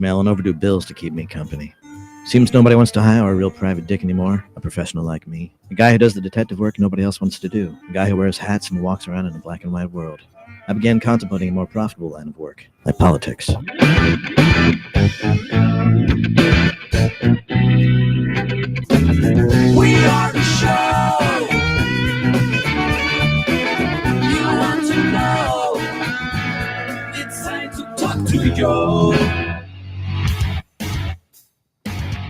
Mailing overdue bills to keep me company. Seems nobody wants to hire a real private dick anymore, a professional like me. A guy who does the detective work nobody else wants to do. A guy who wears hats and walks around in a black and white world. I began contemplating a more profitable line of work, like politics. We are the show you want to know. It's time to talk to Joe.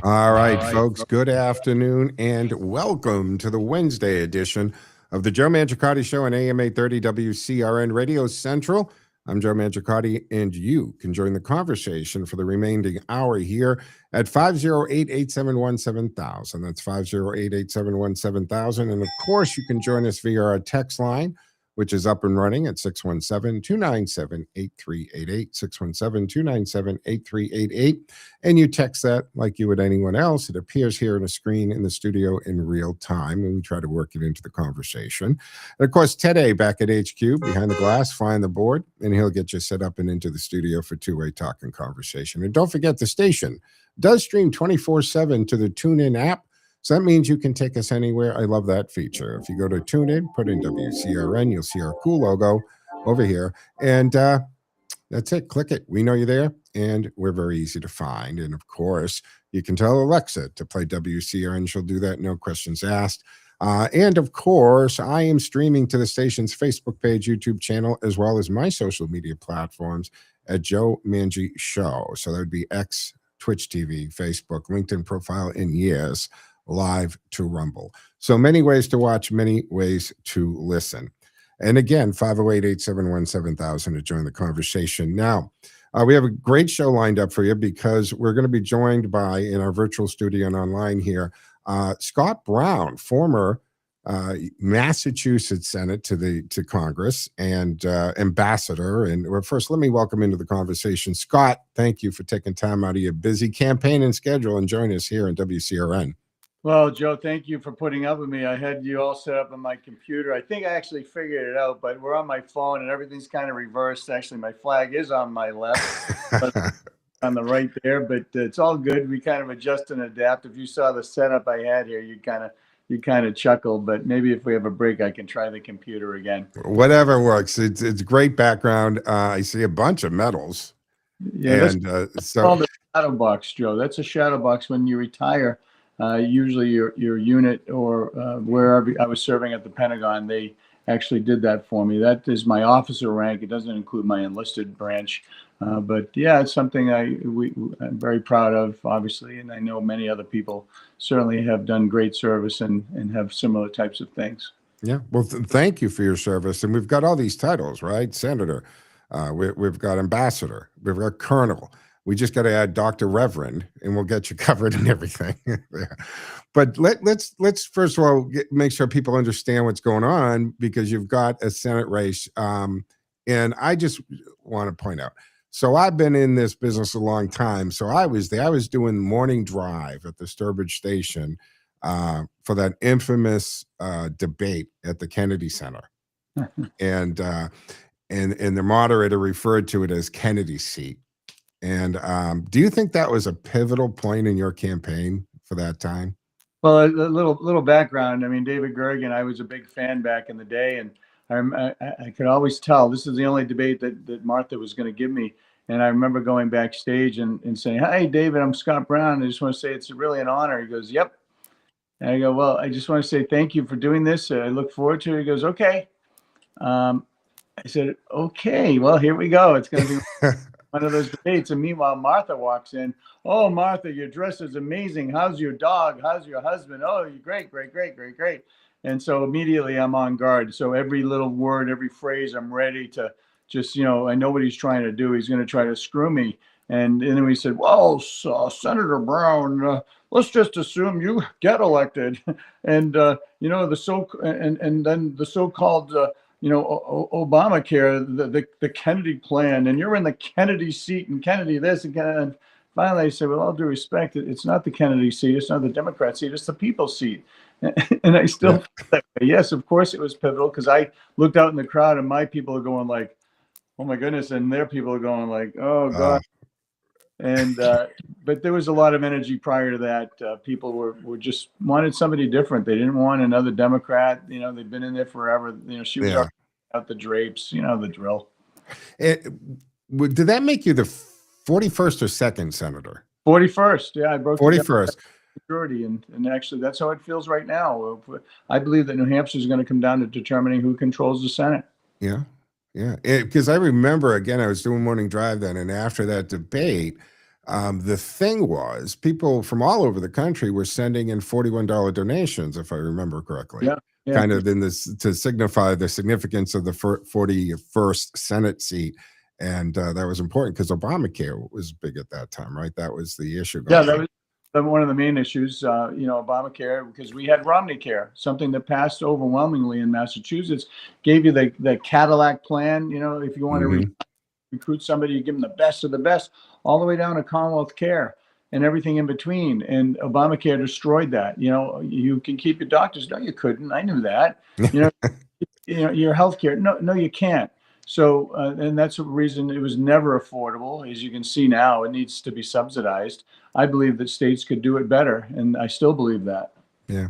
All right, folks, good afternoon and welcome to the Wednesday edition of the Joe Mangiacotti Show on AM 830 WCRN Radio Central. I'm Joe Mangiacotti, and you can join the conversation for the remaining hour here at 508-871-7000. That's 508-871-7000. And of course, you can join us via our text line, which is up and running at 617-297-8388, 617-297-8388. And you text that like you would anyone else. It appears here on a screen in the studio in real time, and we try to work it into the conversation. And of course, Ted A back at HQ, behind the glass, flying the board, and he'll get you set up and into the studio for two-way talk and conversation. And don't forget, the station does stream 24/7 to the TuneIn app. So that means you can take us anywhere. I love that feature. If you go to TuneIn, put in WCRN, you'll see our cool logo over here. And that's it. Click it. We know you're there, and we're very easy to find. And, of course, you can tell Alexa to play WCRN. She'll do that, no questions asked. And, of course, I am streaming to the station's Facebook page, YouTube channel, as well as my social media platforms at Joe Mangi Show. So that would be X, Twitch TV, Facebook, LinkedIn profile, and yes, live to Rumble. So many ways to watch, many ways to listen. And again, 508-871-7000 to join the conversation. Now, we have a great show lined up for you because we're going to be joined by, in our virtual studio and online here, Scott Brown, former Massachusetts Senate to Congress and ambassador. And first, let me welcome into the conversation Scott. Thank you for taking time out of your busy campaign and schedule and join us here in WCRN. Well, Joe, thank you for putting up with me. I had you all set up on my computer. I think I actually figured it out, but we're on my phone and everything's kind of reversed. Actually, my flag is on my left, but on the right there, but it's all good. We kind of adjust and adapt. If you saw the setup I had here, you kind of chuckle, but maybe if we have a break, I can try the computer again. Whatever works. It's great background. I see a bunch of medals. Yeah, and that's called a shadow box, Joe. That's a shadow box when you retire. Usually your unit or wherever I was serving at the Pentagon, they actually did that for me. That is my officer rank. It doesn't include my enlisted branch. But yeah, it's something I'm very proud of, obviously. And I know many other people certainly have done great service and have similar types of things. Yeah. Well, thank you for your service. And we've got all these titles, right? Senator, we've got ambassador, we've got colonel. We just got to add Dr. Reverend, and we'll get you covered and everything. But let's first of all make sure people understand what's going on, because you've got a Senate race. And I just want to point out, so I've been in this business a long time. So I was there. I was doing morning drive at the Sturbridge Station for that infamous debate at the Kennedy Center. And the moderator referred to it as Kennedy's seat. And do you think that was a pivotal point in your campaign for that time? Well, a little background. I mean, David Gergen, I was a big fan back in the day, and I could always tell this is the only debate that Martha was going to give me. And I remember going backstage and saying, "Hi, David, I'm Scott Brown. I just want to say it's really an honor." He goes, "Yep." And I go, "Well, I just want to say thank you for doing this. I look forward to it." He goes, "Okay." I said, "Okay, well, here we go. It's going to be one of those debates." And meanwhile, Martha walks in. "Oh, Martha, your dress is amazing. How's your dog? How's your husband? Oh, you're great, great, great, great, great." And so immediately I'm on guard. So every little word, every phrase, I'm ready to just, I know what he's trying to do. He's going to try to screw me. And then we said, "Well, Senator Brown, let's just assume you get elected." And, then the so-called, Obamacare, the Kennedy plan, and you're in the Kennedy seat and Kennedy this and Kennedy. And finally I said, "With all due respect, it's not the Kennedy seat. It's not the Democrat seat. It's the people's seat." And I still feel that way. Yes, of course it was pivotal, because I looked out in the crowd and my people are going like, "Oh my goodness," and their people are going like, "Oh God." And but there was a lot of energy prior to that. People were just wanted somebody different. They didn't want another Democrat. You know, they've been in there forever. You know, she was Yeah. out the drapes. You know the drill. Did that make you the 41st or 2nd senator? 41st. Yeah, I broke the 41st. majority, and actually that's how it feels right now. I believe that New Hampshire is going to come down to determining who controls the Senate. Yeah. Yeah. Because I remember, again, I was doing morning drive then, and after that debate, the thing was people from all over the country were sending in $41 donations, if I remember correctly. Yeah. Yeah. Kind of in this to signify the significance of the 41st Senate seat. And that was important because Obamacare was big at that time, right? That was the issue. Yeah, that was one of the main issues, you know, Obamacare, because we had Romney Care, something that passed overwhelmingly in Massachusetts, gave you the Cadillac plan. You know, if you want to recruit somebody, you give them the best of the best, all the way down to Commonwealth Care and everything in between. And Obamacare destroyed that. You know, you can keep your doctors. No, you couldn't. I knew that. You know, your health care. No, you can't. So, and that's the reason it was never affordable. As you can see now, it needs to be subsidized. I believe that states could do it better, and I still believe that. Yeah.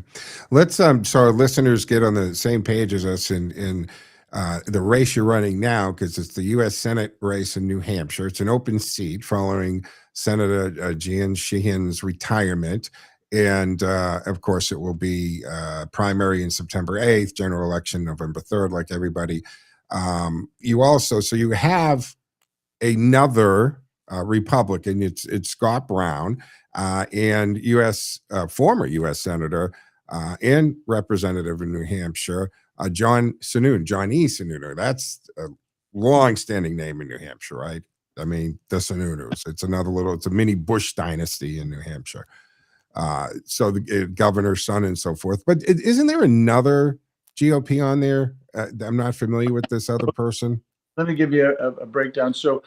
Let's so our listeners get on the same page as us in the race you're running now, because it's the U.S. Senate race in New Hampshire. It's an open seat following Senator Jeanne Sheehan's retirement. And of course, it will be primary in September 8th, general election November 3rd, like everybody. So you have another Republican. It's Scott Brown and former U.S. Senator and representative in New Hampshire, John E. Sununu. That's a long-standing name in New Hampshire, right? I mean, the Sununus. It's a mini Bush dynasty in New Hampshire. So the governor's son and so forth. But isn't there another GOP on there? I'm not familiar with this other person. Let me give you a breakdown. So,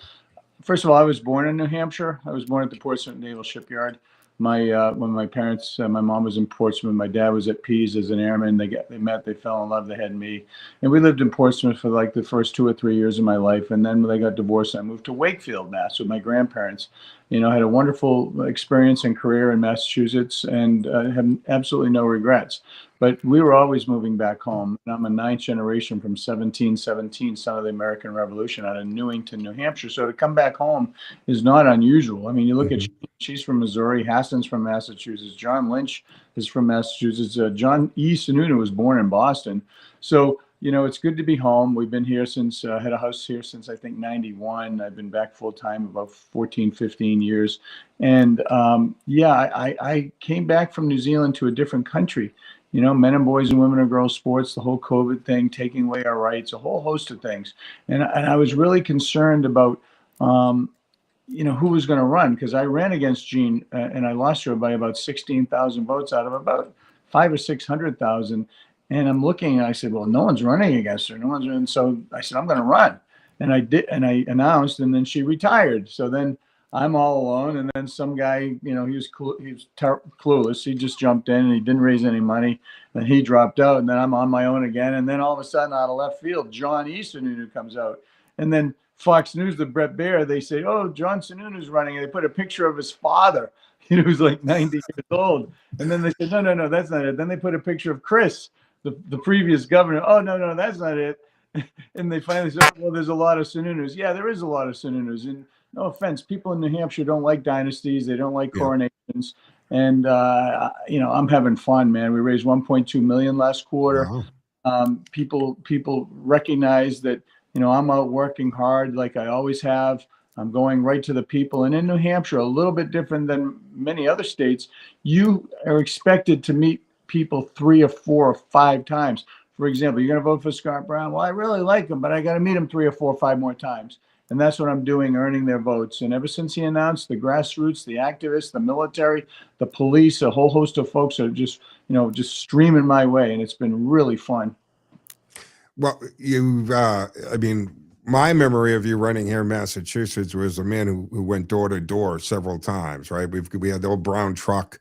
first of all, I was born in New Hampshire. I was born at the Portsmouth Naval Shipyard. When my parents, my mom was in Portsmouth, my dad was at Pease as an airman. They met, they fell in love, they had me, and we lived in Portsmouth for like the first 2 or 3 years of my life. And then when they got divorced, I moved to Wakefield, Mass, with my grandparents. You know, I had a wonderful experience and career in Massachusetts, and have absolutely no regrets. But we were always moving back home. And I'm a 9th generation from 1717, son of the American Revolution, out of Newington, New Hampshire. So to come back home is not unusual. I mean, you look at she's from Missouri, Hassan's from Massachusetts, John Lynch is from Massachusetts, John E. Sununu was born in Boston. So, you know, it's good to be home. We've been here since, had a house here since I think 91. I've been back full time about 14, 15 years. And I came back from New Zealand to a different country. You know, men and boys and women and girls sports, the whole COVID thing, taking away our rights, a whole host of things. And I was really concerned about, you know, who was going to run, because I ran against Jean and I lost her by about 16,000 votes out of about 500,000 or 600,000. And I'm looking and I said, well, no one's running against her. No one's running. So I said, I'm going to run. And I did. And I announced, and then she retired. So then I'm all alone. And then some guy, you know, he was clueless. He just jumped in and he didn't raise any money. And he dropped out. And then I'm on my own again. And then all of a sudden, out of left field, John E. Sununu comes out. And then Fox News, the Brett Baer, they say, oh, John Sununu's running. And they put a picture of his father, you know, who's like 90 years old. And then they said, no, that's not it. Then they put a picture of Chris, the previous governor. Oh, no, that's not it. And they finally said, well, there's a lot of Sununus. Yeah, there is a lot of Sununus. And no offense, people in New Hampshire don't like dynasties. They don't like coronations. And, you know, I'm having fun, man. We raised 1.2 million last quarter. Wow. People recognize that, you know, I'm out working hard like I always have. I'm going right to the people. And in New Hampshire, a little bit different than many other states, you are expected to meet people 3 or 4 or 5 times. For example, you're going to vote for Scott Brown. Well, I really like him, but I got to meet him 3 or 4 or 5 more times. And that's what I'm doing, earning their votes. And ever since he announced, the grassroots, the activists, the military, the police, a whole host of folks are just, you know, just streaming my way. And it's been really fun. Well, I mean, my memory of you running here in Massachusetts was a man who went door to door several times, right? We had the old brown truck,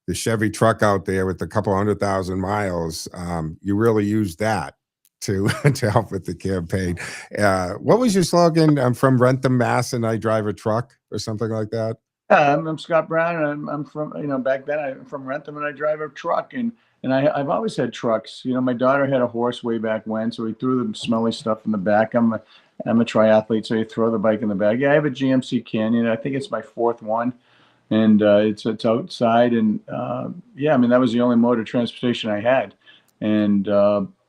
the Chevy truck out there with a couple 100,000 miles. You really used that to help with the campaign. What was your slogan? I'm from Rentham, Mass, and I drive a truck, or something like that. I'm Scott Brown, and I'm from, back then I'm from Rentham, and I drive a truck, and I've always had trucks. My daughter had a horse way back when, so we threw the smelly stuff in the back. I'm a triathlete, so you throw the bike in the back. Yeah, I have a GMC Canyon. I think it's my fourth one, and it's outside, and yeah, I mean, that was the only mode of transportation I had, and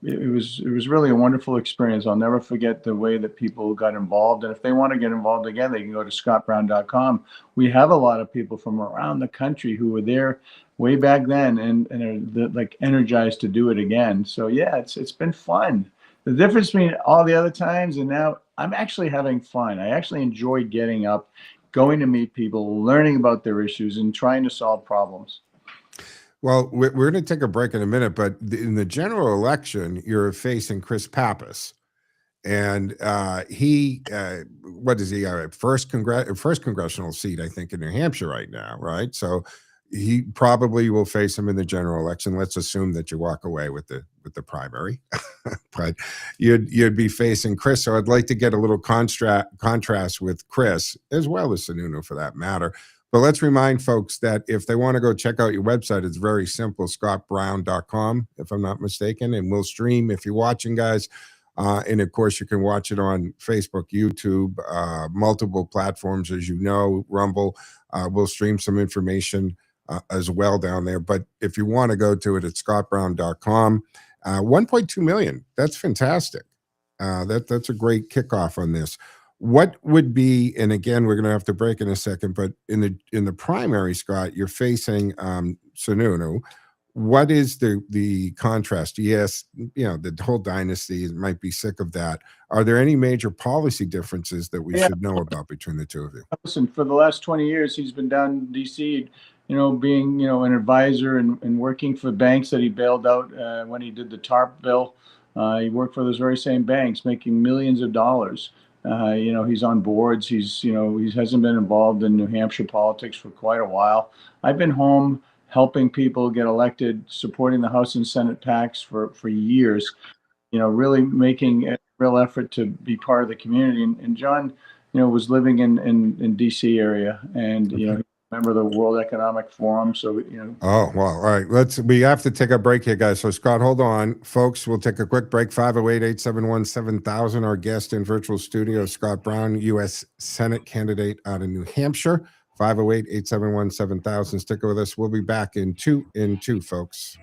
it was really a wonderful experience. I'll never forget the way that people got involved, and if they want to get involved again, they can go to scottbrown.com. We have a lot of people from around the country who were there way back then and are like energized to do it again. So yeah, it's been fun. The difference between all the other times and now, I'm actually having fun. I actually enjoy getting up, going to meet people, learning about their issues, and trying to solve problems. Well, we're going to take a break in a minute, but in the general election, you're facing Chris Pappas, and he, what is he? First congressional seat, I think, in New Hampshire right now, right? So he probably will face him in the general election. Let's assume that you walk away with the primary, but you'd be facing Chris. So I'd like to get a little contrast with Chris, as well as Sununu for that matter. But let's remind folks that if they want to go check out your website, it's very simple, scottbrown.com, if I'm not mistaken. And we'll stream, if you're watching, guys. And of course, you can watch it on Facebook, YouTube, multiple platforms, as you know, Rumble. We'll stream some information as well down there. But if you want to go to it, it's scottbrown.com. 1.2 million. That's fantastic. That's a great kickoff on this. What would be, and again, we're going to have to break in a second, but in the primary, Scott, you're facing Sununu. What is the contrast? Yes, the whole dynasty might be sick of that. Are there any major policy differences that we should know about between the two of you? Listen, for the last 20 years, he's been down in D.C., being, an advisor and working for banks that he bailed out when he did the TARP bill. He worked for those very same banks, making millions of dollars. He's on boards. He hasn't been involved in New Hampshire politics for quite a while. I've been home helping people get elected, supporting the House and Senate PACs for years, really making a real effort to be part of the community. And John, was living in DC area, and, Okay. Member of the World Economic Forum. So, Oh, well, all right. We have to take a break here, guys. So, Scott, hold on. Folks, we'll take a quick break. 508-871-7000. Our guest in virtual studio, Scott Brown, U.S. Senate candidate out of New Hampshire. 508-871-7000. Stick with us. We'll be back in two, folks.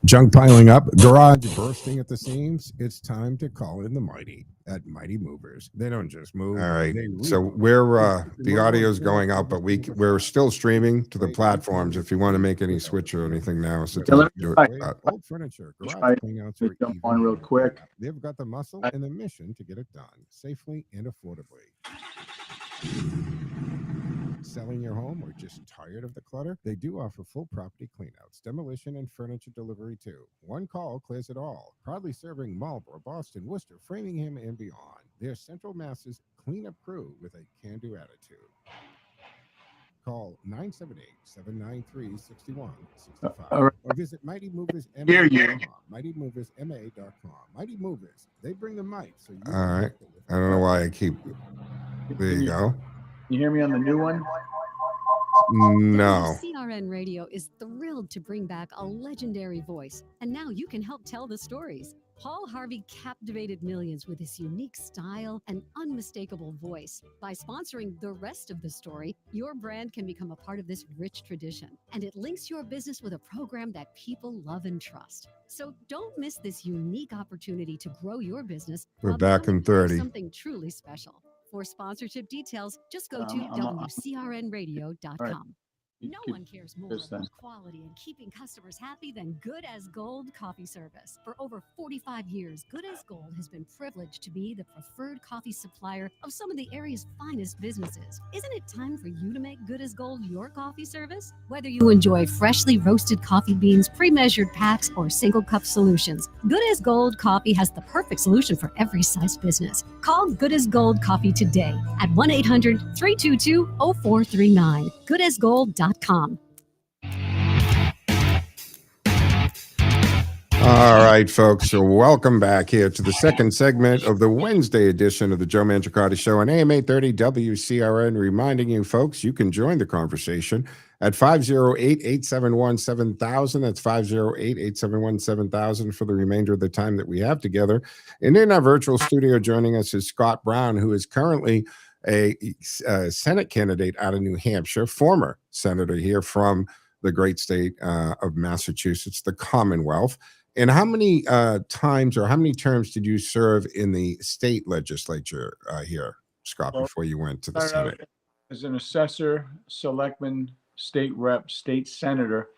Junk piling up, garage bursting at the seams. It's time to call in the mighty at Mighty Movers. They don't just move. All right. So we're the audio's going out, but we're still streaming to the platforms. If you want to make any switch or anything now, so do it. Old furniture, garage cleanouts are jump on real quick. They've got the muscle and the mission to get it done safely and affordably. Selling your home or just tired of the clutter? They do offer full property cleanouts, demolition, and furniture delivery too. One call clears it all. Proudly serving Marlborough, Boston, Worcester, Framingham, and beyond. They're Central Mass's cleanup crew with a can-do attitude. Call 978-793-6165 or visit Mighty Movers MightyMoversMA.com. Mighty Movers, they bring the mic. So you all right. I don't know why I keep. There you go. You hear me on the new one? No. WCRN Radio is thrilled to bring back a legendary voice, and now you can help tell the stories. Paul Harvey captivated millions with his unique style and unmistakable voice. By sponsoring the rest of the story, your brand can become a part of this rich tradition, and it links your business with a program that people love and trust. So don't miss this unique opportunity to grow your business. We're back in 30. Something truly special. For sponsorship details, just go to WCRNradio.com. No one cares more about quality and keeping customers happy than Good as Gold coffee service. For over 45 years, Good as Gold has been privileged to be the preferred coffee supplier of some of the area's finest businesses. Isn't it time for you to make Good as Gold your coffee service? Whether you enjoy freshly roasted coffee beans, pre-measured packs, or single cup solutions, Good as Gold coffee has the perfect solution for every size business. Call Good as Gold coffee today at 1-800-322-0439. goodasgold.com. All right, folks. So welcome back here to the second segment of the Wednesday edition of the Joe Mangiacotti Show on AM 830 WCRN. Reminding you, folks, you can join the conversation at 508-871-7000. That's 508-871-7000 for the remainder of the time that we have together. And in our virtual studio, joining us is Scott Brown, who is currently a Senate candidate out of New Hampshire, former senator here from the great state of Massachusetts, the Commonwealth. And how many times or how many terms did you serve in the state legislature here, Scott, before you went to the Senate? As an assessor, selectman, state rep, state senator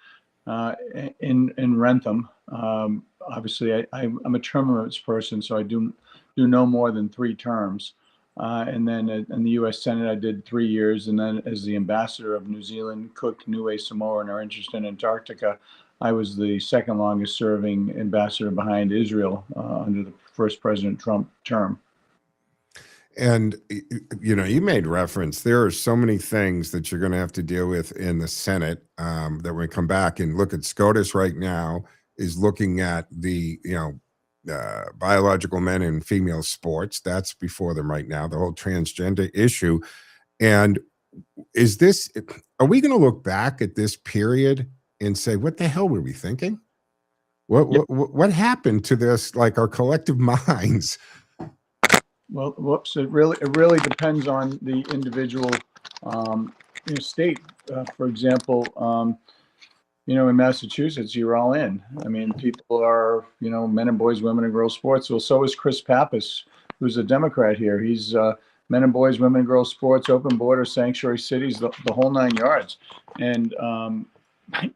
in Rentham. Obviously, I'm a term limits person, so I do no more than 3 terms. And then in the U.S. Senate, I did 3 years. And then as the ambassador of New Zealand, Cook, Niue, Samoa, and our interest in Antarctica, I was the second longest serving ambassador behind Israel under the first President Trump term. And, you know, you made reference, there are so many things that you're going to have to deal with in the Senate that when we come back and look at SCOTUS right now is looking at the, biological men and female sports. That's before them right now, the whole transgender issue. And are we going to look back at this period and say, what the hell were we thinking? What happened to this, like our collective minds? Well, whoops! It really depends on the individual state. For example, in Massachusetts, you're all in. I mean, people are men and boys, women and girls sports. Well, so is Chris Pappas, who's a Democrat here. He's men and boys, women and girls sports, open border, sanctuary cities, the whole 9 yards. And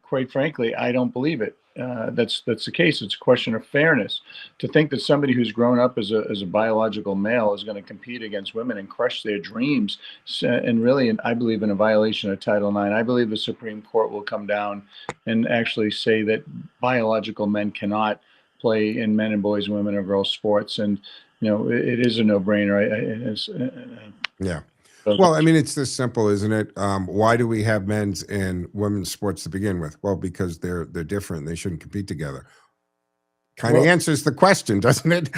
quite frankly, I don't believe it. That's the case. It's a question of fairness. To think that somebody who's grown up as a biological male is going to compete against women and crush their dreams, and really, I believe in a violation of Title IX. I believe the Supreme Court will come down and actually say that biological men cannot play in men and boys, women or girls sports, and it is a no-brainer. Yeah. Well, I mean, it's this simple, isn't it? Why do we have men's and women's sports to begin with? Well, because they're different. They shouldn't compete together. Kind of answers the question, doesn't it?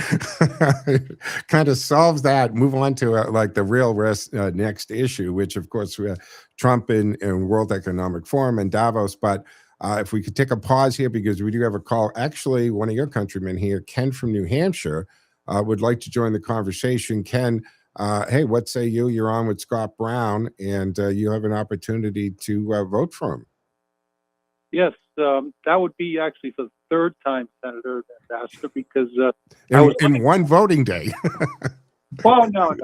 Kind of solves that. Move on to like the real next issue, which of course we have Trump in World Economic Forum and Davos. But if we could take a pause here, because we do have a call. Actually, one of your countrymen here, Ken from New Hampshire, would like to join the conversation. Ken, hey, what say you? You're on with Scott Brown, and you have an opportunity to vote for him. Yes, that would be actually for the third time, Senator Ambassador, because in one voting day. Well, no.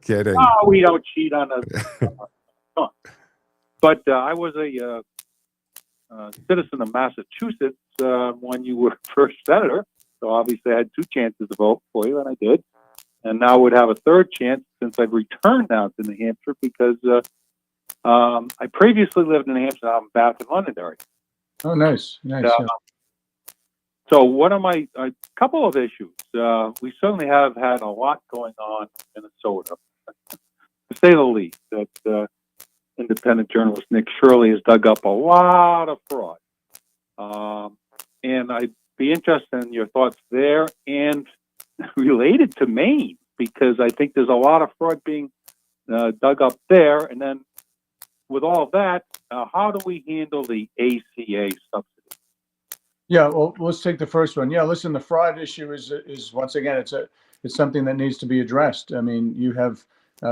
Kidding. Oh, we don't cheat on us. But I was a citizen of Massachusetts when you were first senator, so obviously I had 2 chances to vote for you, and I did. And now would have a third chance since I've returned now to New Hampshire because I previously lived in New Hampshire. I'm back in Londonderry. Oh, nice. Yeah. So one of my couple of issues, we certainly have had a lot going on in Minnesota, to say the least. That independent journalist Nick Shirley has dug up a lot of fraud. And I'd be interested in your thoughts there and related to Maine, because I think there's a lot of fraud being dug up there. And then with all of that, how do we handle the ACA subsidy? Yeah, well, let's take the first one. Yeah, listen, the fraud issue is once again, it's something that needs to be addressed. I mean, you have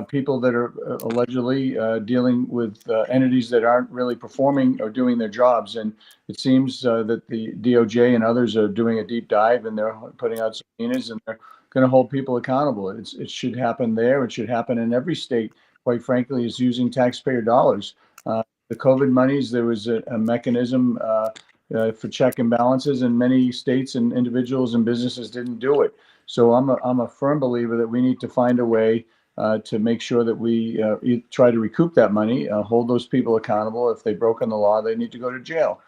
people that are allegedly dealing with entities that aren't really performing or doing their jobs. And it seems that the DOJ and others are doing a deep dive, and they're putting out subpoenas, and they're going to hold people accountable. It should happen there. It should happen in every state, quite frankly, is using taxpayer dollars. The COVID monies, there was a mechanism for check and balances, and many states and individuals and businesses didn't do it. So I'm a firm believer that we need to find a way to make sure that we try to recoup that money, hold those people accountable. If they've broken the law, they need to go to jail.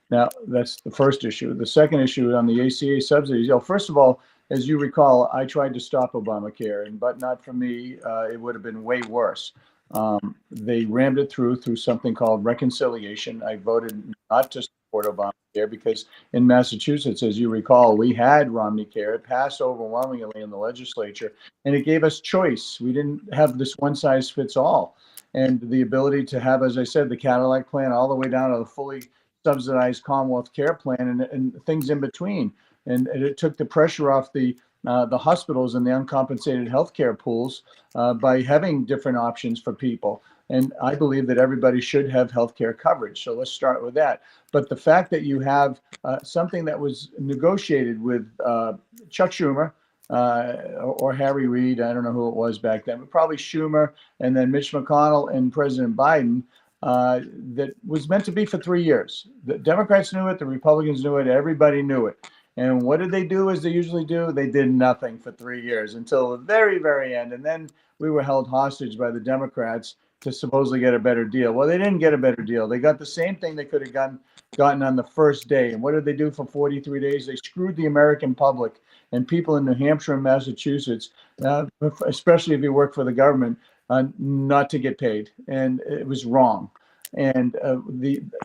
Now, that's the first issue. The second issue on the ACA subsidies, first of all, as you recall, I tried to stop Obamacare, but not for me. It would have been way worse. They rammed it through something called reconciliation. I voted not to support Obamacare because in Massachusetts, as you recall, we had Romneycare. It passed overwhelmingly in the legislature, and it gave us choice. We didn't have this one size fits all, and the ability to have, as I said, the Cadillac plan all the way down to the fully subsidized Commonwealth Care plan and things in between. And it took the pressure off the hospitals and the uncompensated healthcare pools by having different options for people. And I believe that everybody should have healthcare coverage. So let's start with that. But the fact that you have something that was negotiated with Chuck Schumer or Harry Reid, I don't know who it was back then, but probably Schumer, and then Mitch McConnell and President Biden, that was meant to be for 3 years. The Democrats knew it, the Republicans knew it, everybody knew it. And what did they do as they usually do? They did nothing for 3 years until the very, very end. And then we were held hostage by the Democrats to supposedly get a better deal. Well, they didn't get a better deal. They got the same thing they could have gotten on the first day. And what did they do for 43 days? They screwed the American public and people in New Hampshire and Massachusetts, especially if you work for the government, not to get paid. And it was wrong. And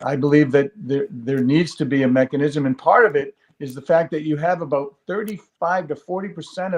I believe that there needs to be a mechanism. And part of it is the fact that you have about 35 to 40%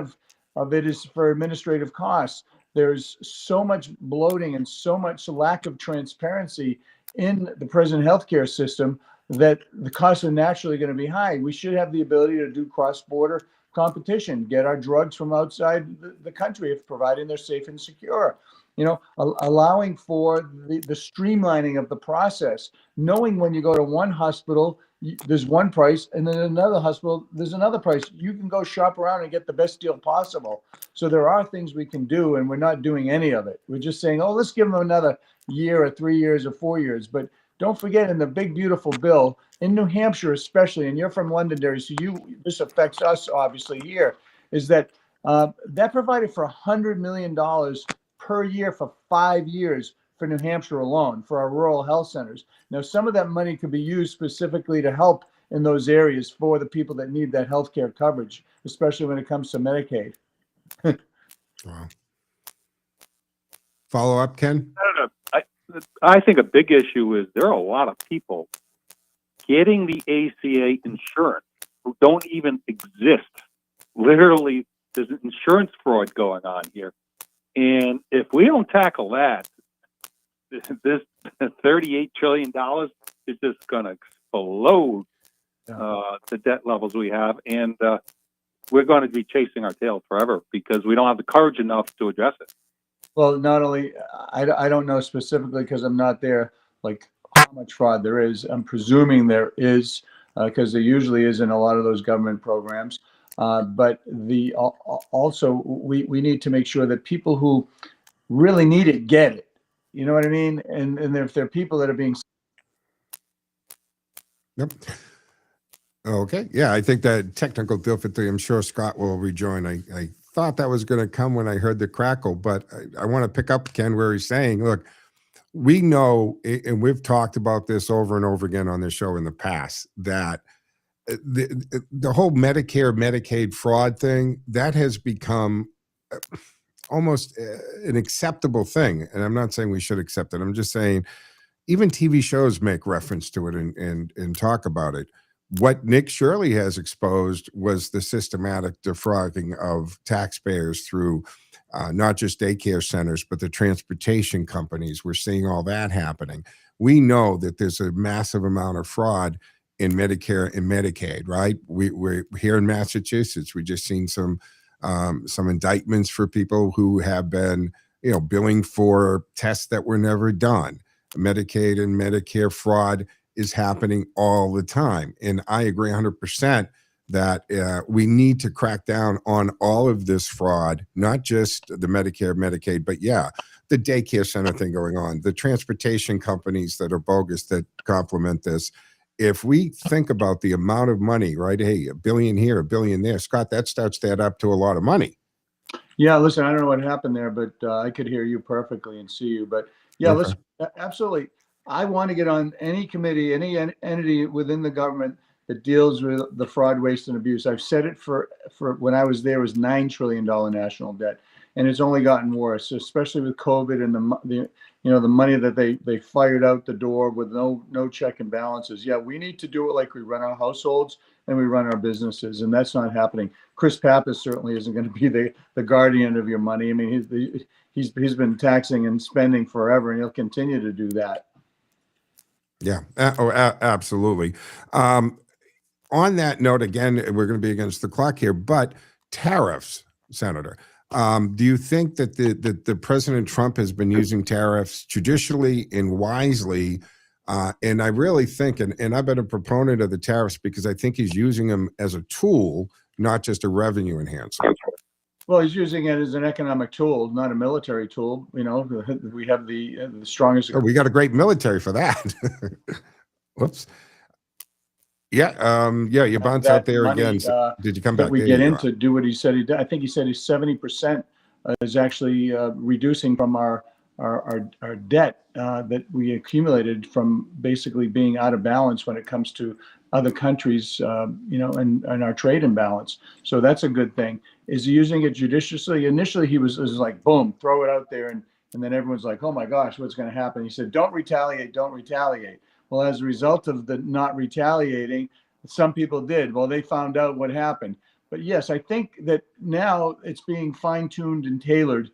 of it is for administrative costs. There's so much bloating and so much lack of transparency in the present healthcare system that the costs are naturally going to be high. We should have the ability to do cross-border competition, get our drugs from outside the country if providing they're safe and secure. You know, allowing for the streamlining of the process, knowing when you go to one hospital, there's one price, and then another hospital, there's another price. You can go shop around and get the best deal possible. So there are things we can do, and we're not doing any of it. We're just saying, oh, let's give them another year or 3 years or 4 years. But don't forget, in the big, beautiful bill, in New Hampshire especially, and you're from Londonderry, so this affects us obviously here, is that that provided for $100 million per year for 5 years for New Hampshire alone, for our rural health centers. Now, some of that money could be used specifically to help in those areas for the people that need that health care coverage, especially when it comes to Medicaid. Wow. Follow up, Ken? I don't know. I think a big issue is there are a lot of people getting the ACA insurance who don't even exist. Literally, there's insurance fraud going on here. And if we don't tackle that, this $38 trillion is just going to explode the debt levels we have. And we're going to be chasing our tail forever because we don't have the courage enough to address it. Well, not only, I don't know specifically because I'm not there, like how much fraud there is. I'm presuming there is because there usually is in a lot of those government programs. But also we need to make sure that people who really need it get it. You know what I mean? And if there are people that are being. Yep. Okay. Yeah, I think that technical difficulty, I'm sure Scott will rejoin. I thought that was going to come when I heard the crackle, but I want to pick up, Ken, where he's saying, look, we know, and we've talked about this over and over again on this show in the past, that the whole Medicare, Medicaid fraud thing, that has become almost an acceptable thing. And I'm not saying we should accept it. I'm just saying even TV shows make reference to it and talk about it. What Nick Shirley has exposed was the systematic defrauding of taxpayers through not just daycare centers, but the transportation companies. We're seeing all that happening. We know that there's a massive amount of fraud in Medicare and Medicaid, right? We're here in Massachusetts. We just seen some indictments for people who have been, billing for tests that were never done. Medicaid and Medicare fraud is happening all the time. And I agree 100% that we need to crack down on all of this fraud, not just the Medicare, Medicaid, but the daycare center thing going on, the transportation companies that are bogus that complement this. If we think about the amount of money, right? Hey, $1 billion here, $1 billion there, Scott, that starts to add up to a lot of money. Yeah, listen, I don't know what happened there, but I could hear you perfectly and see you. But yeah, Okay. listen, absolutely. I want to get on any committee, any entity within the government that deals with the fraud, waste, and abuse. I've said it for when I was there, was $9 trillion national debt. and it's only gotten worse, especially with COVID and the money that they fired out the door with no check and balances. Yeah, we need to do it like we run our households and we run our businesses, and that's not happening. Chris Pappas certainly isn't going to be the guardian of your money. I mean, he's been taxing and spending forever, and he'll continue to do that. Yeah. Absolutely. On that note, again, we're going to be against the clock here, but tariffs, Senator. Do you think that the President Trump has been using tariffs judicially and wisely? And I really think, and I've been a proponent of the tariffs because I think he's using them as a tool, not just a revenue enhancer. Well, he's using it as an economic tool, not a military tool. You know, we have the strongest. Oh, we got a great military for that. Whoops. Yeah, you bounce out there money, again. Did you come back? We get into do what he said he did. I think he said he's 70% is actually reducing from our debt that we accumulated from basically being out of balance when it comes to other countries, and our trade imbalance. So that's a good thing. Is he using it judiciously? Initially, he was like, boom, throw it out there, and then everyone's like, oh my gosh, what's going to happen? He said, don't retaliate, don't retaliate. Well, as a result of the not retaliating, some people did. Well, they found out what happened. But yes, I think that now it's being fine-tuned and tailored,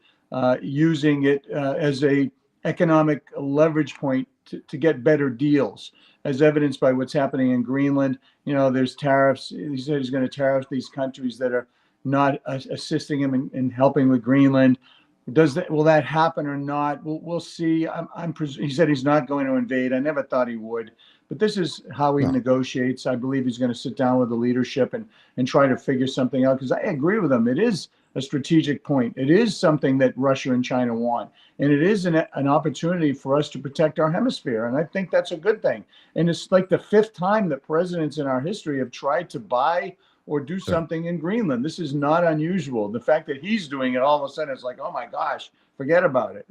using it as a economic leverage point to get better deals, as evidenced by what's happening in Greenland. There's tariffs. He said he's going to tariff these countries that are not assisting him in helping with Greenland. Will that happen or not? We'll see. He said he's not going to invade. I never thought he would, but this is how he negotiates. I believe he's going to sit down with the leadership and try to figure something out, because I agree with him. It is a strategic point. It is something that Russia and China want, and it is an opportunity for us to protect our hemisphere, and I think that's a good thing. And it's like the 5th time that presidents in our history have tried to buy or do something in Greenland. This is not unusual. The fact that he's doing it, all of a sudden, it's like, oh my gosh, forget about it.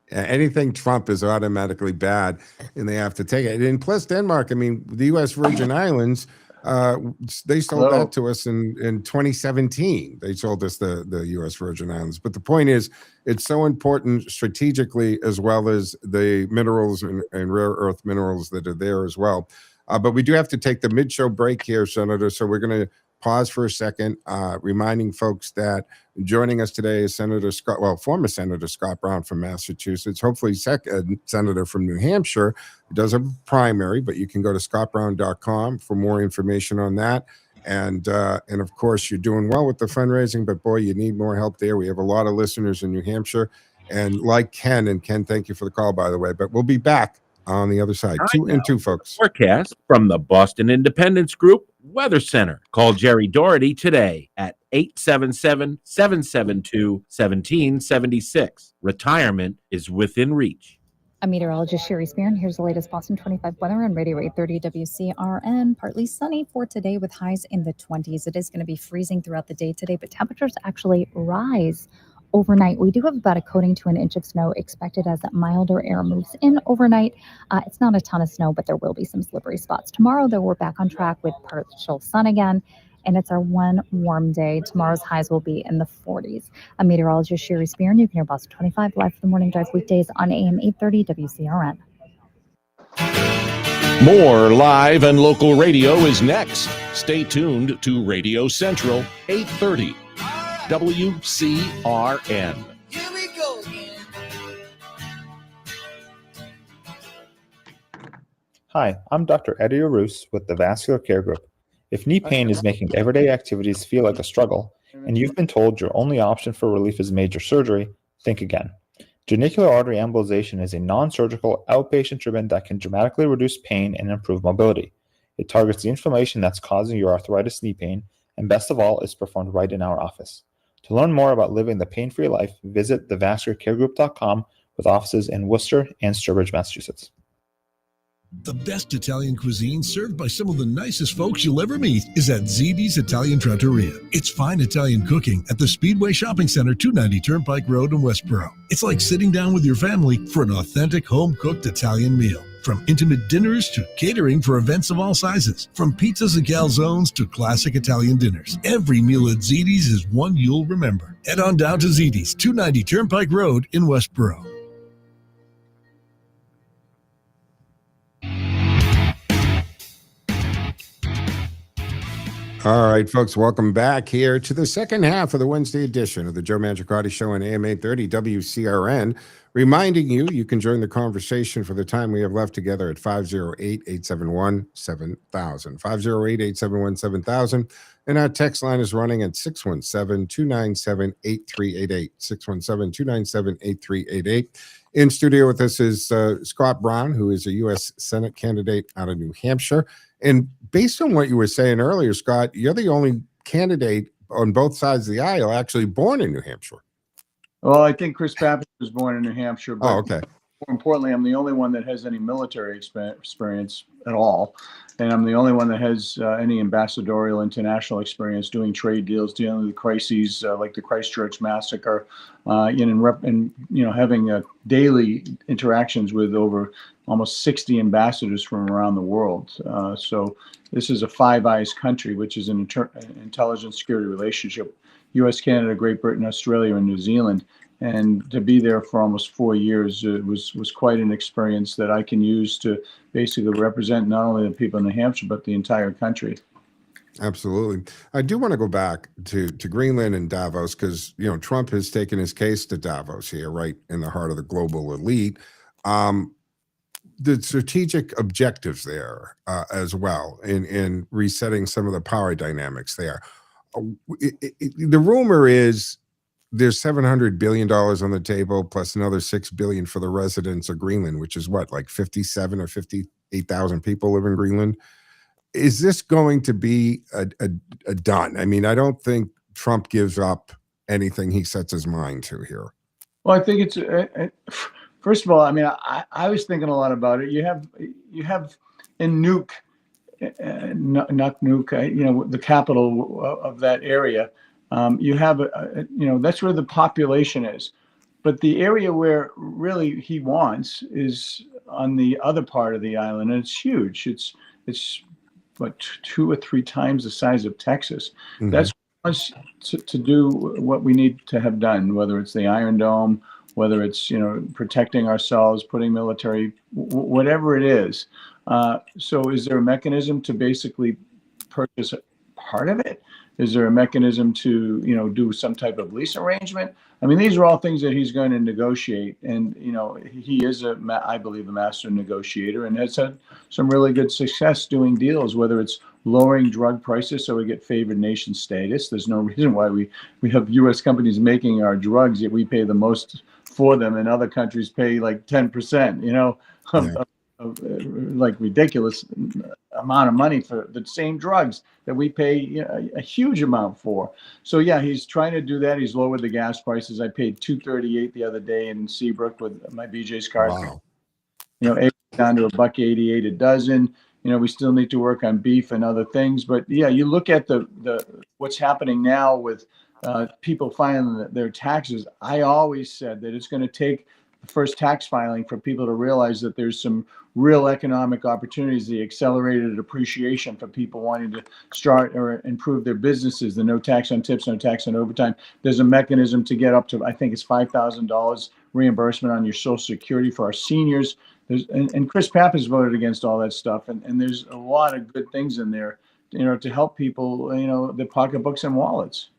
Anything Trump is automatically bad, and they have to take it. And plus, Denmark, I mean, the U.S. Virgin Islands, they sold that to us in 2017. They sold us the U.S. Virgin Islands. But the point is, it's so important strategically, as well as the minerals and rare earth minerals that are there as well. But we do have to take the mid-show break here, Senator, so we're going to pause for a second, reminding folks that joining us today is former Senator Scott Brown from Massachusetts, hopefully second senator from New Hampshire. He does have a primary, but you can go to scottbrown.com for more information on that. And of course, you're doing well with the fundraising, but boy, you need more help there. We have a lot of listeners in New Hampshire. And like Ken, thank you for the call, by the way, but we'll be back on the other side. 2 and 2, folks. Forecast from the Boston Independence Group Weather Center. Call Jerry Doherty today at 877-772-1776. Retirement is within reach. I'm meteorologist Sherry Spearn. Here's the latest Boston 25 weather on Radio 830 WCRN. Partly sunny for today with highs in the 20s. It is going to be freezing throughout the day today, but temperatures actually rise overnight. We do have about a coating to an inch of snow expected as that milder air moves in overnight. It's not a ton of snow, but there will be some slippery spots. Tomorrow, though, we're back on track with partial sun again, and it's our one warm day. Tomorrow's highs will be in the 40s. I'm meteorologist Sherry Spearn. You can hear Boston 25 live for the morning drive weekdays on AM 830 WCRN. More live and local radio is next. Stay tuned to Radio Central 830. WCRN. Here we go again. Hi, I'm Dr. Eddie Arus with the Vascular Care Group. If knee pain is making everyday activities feel like a struggle, and you've been told your only option for relief is major surgery, think again. Genicular artery embolization is a non-surgical outpatient treatment that can dramatically reduce pain and improve mobility. It targets the inflammation that's causing your arthritis knee pain, and best of all, is performed right in our office. To learn more about living the pain-free life, visit thevascularcaregroup.com with offices in Worcester and Sturbridge, Massachusetts. The best Italian cuisine served by some of the nicest folks you'll ever meet is at Zidi's Italian Trattoria. It's fine Italian cooking at the Speedway Shopping Center, 290 Turnpike Road in Westboro. It's like sitting down with your family for an authentic home-cooked Italian meal. From intimate dinners to catering for events of all sizes. From pizzas and calzones to classic Italian dinners. Every meal at Ziti's is one you'll remember. Head on down to Ziti's, 290 Turnpike Road in Westboro. All right, folks, welcome back here to the second half of the Wednesday edition of the Joe Mangiacotti Show on AM 830 WCRN. Reminding you, you can join the conversation for the time we have left together at 508-871-7000. 508-871-7000. And our text line is running at 617-297-8388. 617-297-8388. In studio with us is Scott Brown, who is a U.S. Senate candidate out of New Hampshire. And based on what you were saying earlier, Scott, you're the only candidate on both sides of the aisle actually born in New Hampshire. Well, I think Chris Pappas was born in New Hampshire, but okay. More importantly, I'm the only one that has any military experience at all. And I'm the only one that has any ambassadorial international experience doing trade deals, dealing with crises like the Christchurch massacre, and having daily interactions with over almost 60 ambassadors from around the world. So this is a Five Eyes country, which is an intelligence security relationship. U.S., Canada, Great Britain, Australia, and New Zealand. And to be there for almost 4 years was quite an experience that I can use to basically represent not only the people in New Hampshire, but the entire country. Absolutely. I do want to go back to Greenland and Davos because, Trump has taken his case to Davos here, right in the heart of the global elite. The strategic objectives there as well in resetting some of the power dynamics there. The rumor is there's $700 billion on the table plus another $6 billion for the residents of Greenland, which is what, like 57 or 58,000 people live in Greenland. Is this going to be a done? I mean, I don't think Trump gives up anything he sets his mind to here. Well, I think it's first of all, I mean, I was thinking a lot about it. You have in Nuuk, not Nuuk, the capital of that area. You have, that's where the population is. But the area where really he wants is on the other part of the island, and it's huge. It's what, 2 or 3 times the size of Texas. Mm-hmm. That's us to do what we need to have done, whether it's the Iron Dome, whether it's protecting ourselves, putting military, whatever it is. So is there a mechanism to basically purchase part of it? Is there a mechanism to, do some type of lease arrangement? I mean, these are all things that he's going to negotiate. And, he is, I believe, a master negotiator and has had some really good success doing deals, whether it's lowering drug prices so we get favored nation status. There's no reason why we have U.S. companies making our drugs, yet we pay the most for them, and other countries pay like 10%, like ridiculous amount of money for the same drugs that we pay a huge amount for. So yeah, he's trying to do that. He's lowered the gas prices. I paid $2.38 the other day in Seabrook with my BJ's card. Wow. Eggs down to $1.88 a dozen. We still need to work on beef and other things. But yeah, you look at the what's happening now with people filing their taxes. I always said that it's going to take the first tax filing for people to realize that there's some real economic opportunities, the accelerated appreciation for people wanting to start or improve their businesses, the no tax on tips, no tax on overtime. There's a mechanism to get up to, I think it's $5,000 reimbursement on your Social Security for our seniors. And Chris Pappas voted against all that stuff. And there's a lot of good things in there, to help people, their pocketbooks and wallets.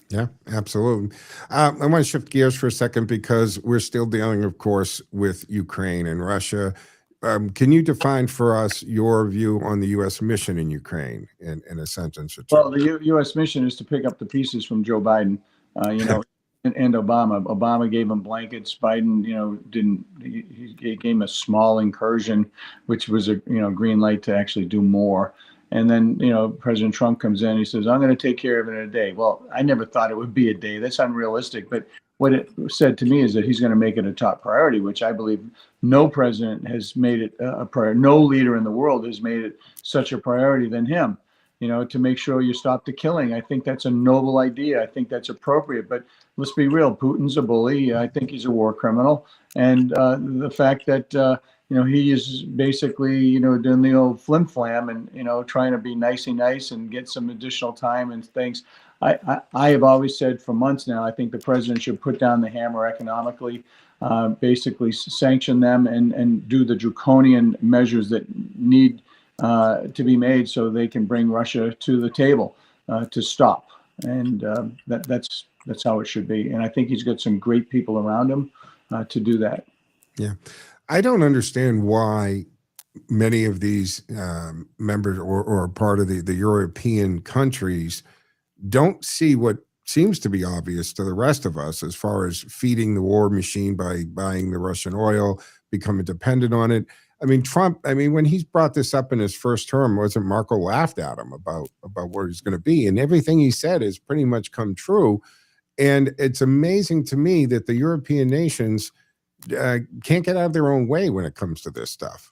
Yeah, absolutely. I want to shift gears for a second because we're still dealing, of course, with Ukraine and Russia. Can you define for us your view on the U.S. mission in Ukraine in a sentence or two? Well, the U.S. mission is to pick up the pieces from Joe Biden, and Obama. Obama gave him blankets. Biden, didn't. He gave him a small incursion, which was a green light to actually do more. And then, President Trump comes in, he says, I'm going to take care of it in a day. Well, I never thought it would be a day. That's unrealistic. But what it said to me is that he's going to make it a top priority, which I believe no president has made it a priority. No leader in the world has made it such a priority than him, to make sure you stop the killing. I think that's a noble idea. I think that's appropriate. But let's be real. Putin's a bully. I think he's a war criminal. And the fact that, he is basically, doing the old flim flam and, trying to be nicey nice and get some additional time and things. I have always said for months now, I think the president should put down the hammer economically, basically sanction them and do the draconian measures that need to be made so they can bring Russia to the table to stop. And that's how it should be. And I think he's got some great people around him to do that. Yeah. I don't understand why many of these members or part of the European countries don't see what seems to be obvious to the rest of us as far as feeding the war machine by buying the Russian oil, becoming dependent on it. I mean, Trump, when he's brought this up in his first term, wasn't Marco laughed at him about where he's going to be, and everything he said has pretty much come true. And it's amazing to me that the European nations can't get out of their own way when it comes to this stuff.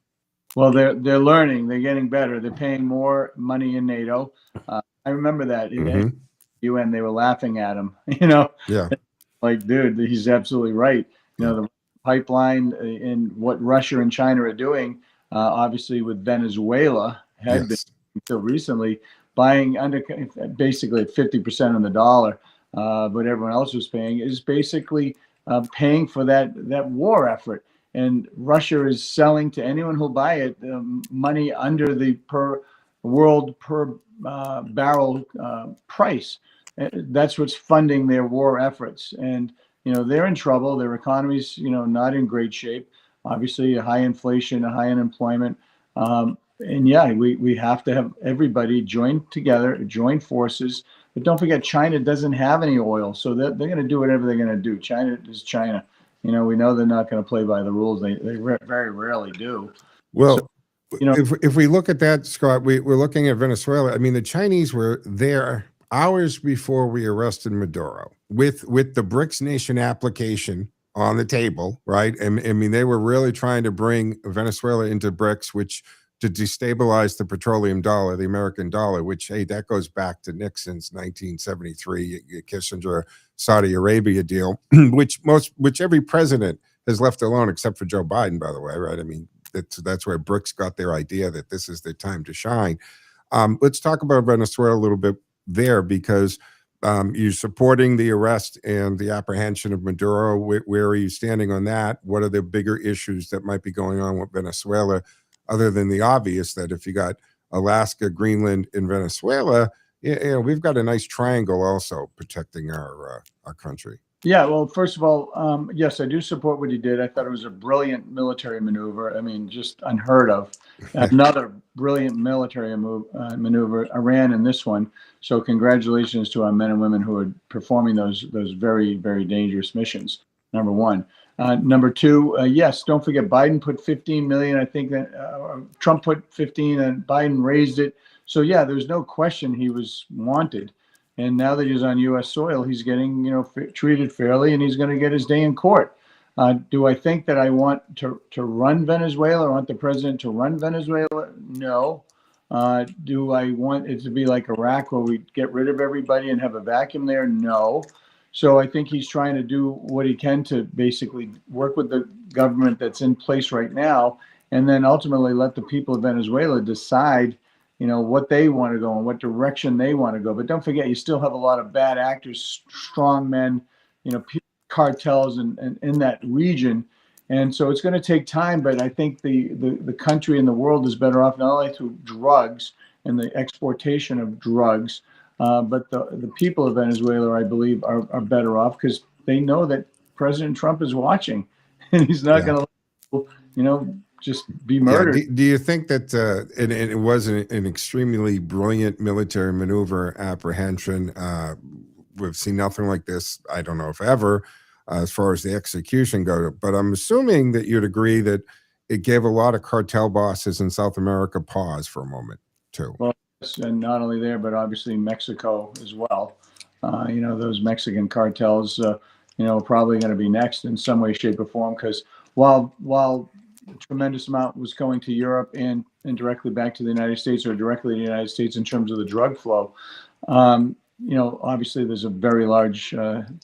Well, they're learning. They're getting better. They're paying more money in NATO. I remember that in UN, they were laughing at him. Yeah, like, dude, he's absolutely right. The pipeline and what Russia and China are doing, obviously with Venezuela had been until recently buying under basically at 50% on the dollar. But everyone else was paying is basically paying for that war effort. And Russia is selling to anyone who'll buy it money under the per barrel price. That's what's funding their war efforts. And, they're in trouble. Their economy's, not in great shape. Obviously, a high inflation, a high unemployment. And yeah, we have to have everybody join together, join forces. But don't forget, China doesn't have any oil, so they're going to do whatever they're going to do. China is China. We know they're not going to play by the rules. They very rarely do. Well, So, if we look at that, Scott, we're looking at Venezuela. The Chinese were there hours before we arrested Maduro with the BRICS nation application on the table, right? And they were really trying to bring Venezuela into BRICS, which to destabilize the petroleum dollar, the American dollar, which, hey, that goes back to Nixon's 1973 Kissinger Saudi Arabia deal, which every president has left alone except for Joe Biden, by the way, right? That's where BRICS got their idea that this is the time to shine. Let's talk about Venezuela a little bit there, because you're supporting the arrest and the apprehension of Maduro. Where are you standing on that? What are the bigger issues that might be going on with Venezuela, other than the obvious that if you got Alaska, Greenland, and Venezuela, we've got a nice triangle also protecting our country. Yeah, well, first of all, yes, I do support what he did. I thought it was a brilliant military maneuver. Just unheard of. Another brilliant military maneuver, Iran in this one. So congratulations to our men and women who are performing those very, very dangerous missions, number one. Number two, yes, don't forget, Biden put 15 million. I think that Trump put 15 and Biden raised it. So, yeah, there's no question he was wanted. And now that he's on U.S. soil, he's getting, treated fairly, and he's going to get his day in court. Do I think that I want to run Venezuela or want the president to run Venezuela? No. Do I want it to be like Iraq where we get rid of everybody and have a vacuum there? No. So I think he's trying to do what he can to basically work with the government that's in place right now, and then ultimately let the people of Venezuela decide what they want to go and what direction they want to go. But don't forget, you still have a lot of bad actors, strong men, cartels in that region. And so it's going to take time, but I think the country and the world is better off not only through drugs and the exportation of drugs, but the people of Venezuela, I believe, are better off because they know that President Trump is watching and he's not going to, just be murdered. Yeah. Do you think that and it was an extremely brilliant military maneuver apprehension? We've seen nothing like this, I don't know if ever, as far as the execution goes. But I'm assuming that you'd agree that it gave a lot of cartel bosses in South America pause for a moment, too. Well, and not only there, but obviously Mexico as well. Those Mexican cartels, probably going to be next in some way, shape, or form, because while a tremendous amount was going to Europe and directly back to the United States or directly to the United States in terms of the drug flow. Obviously there's a very large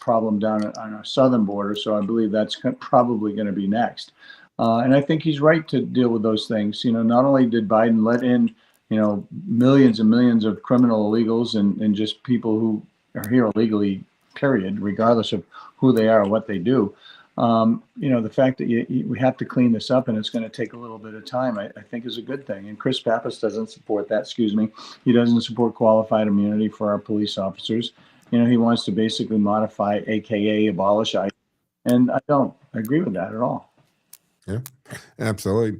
problem down on our southern border. So I believe that's probably going to be next. And I think he's right to deal with those things. Not only did Biden let in, millions and millions of criminal illegals and just people who are here illegally, period, regardless of who they are or what they do. The fact that we have to clean this up and it's going to take a little bit of time, I think is a good thing. And Chris Pappas doesn't support that, He doesn't support qualified immunity for our police officers. He wants to basically modify, AKA abolish ICE. And I don't agree with that at all. Yeah, absolutely.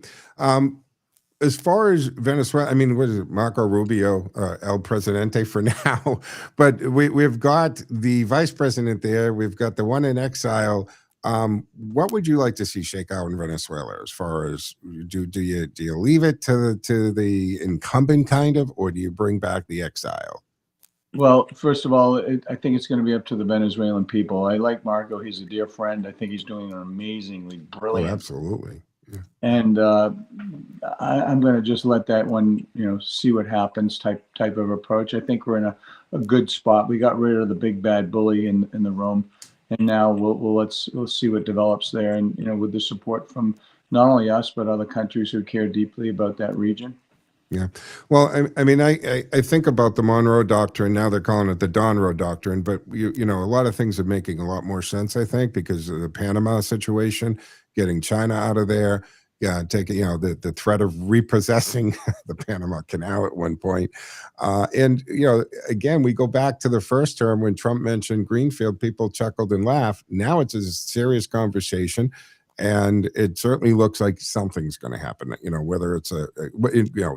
As far as Venezuela, I mean, what is it, Marco Rubio, El Presidente for now, but we've got the vice president there. We've got the one in exile. What would you like to see shake out in Venezuela? As far as do you leave it to the incumbent kind of, or do you bring back the exile? Well, first of all, I think it's going to be up to the Venezuelan people. I like Marco. He's a dear friend. I think he's doing an amazingly brilliant. Oh, absolutely. Yeah. And I'm going to just let that one, see what happens type of approach. I think we're in a good spot. We got rid of the big bad bully in the room, and now we'll see what develops there. And with the support from not only us but other countries who care deeply about that region. Yeah. Well, I mean, I think about the Monroe Doctrine. Now they're calling it the Donroe Doctrine, but a lot of things are making a lot more sense, I think, because of the Panama situation, getting China out of there, taking, the threat of repossessing the Panama Canal at one point. And, again, we go back to the first term when Trump mentioned Greenfield, people chuckled and laughed. Now it's a serious conversation. And it certainly looks like something's going to happen, whether it's a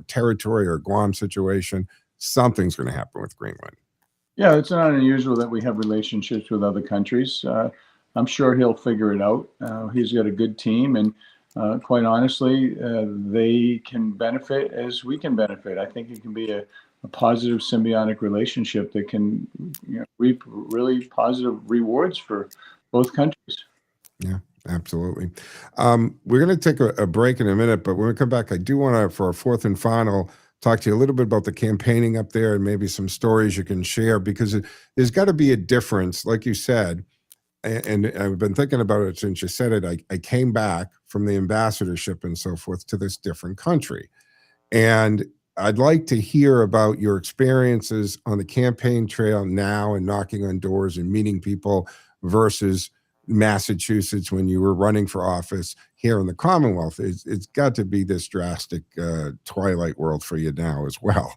territory or Guam situation, something's going to happen with Greenland. Yeah, it's not unusual that we have relationships with other countries. I'm sure he'll figure it out. He's got a good team, and quite honestly, they can benefit as we can benefit. I think it can be a positive symbiotic relationship that can reap really positive rewards for both countries. Yeah. Absolutely. We're going to take a break in a minute, but when we come back, I do want to, for our fourth and final, talk to you a little bit about the campaigning up there and maybe some stories you can share, because there's got to be a difference, like you said, and I've been thinking about it since you said it. I came back from the ambassadorship and so forth to this different country, and I'd like to hear about your experiences on the campaign trail now and knocking on doors and meeting people versus Massachusetts when you were running for office here in the Commonwealth. It's got to be this drastic twilight world for you now as well.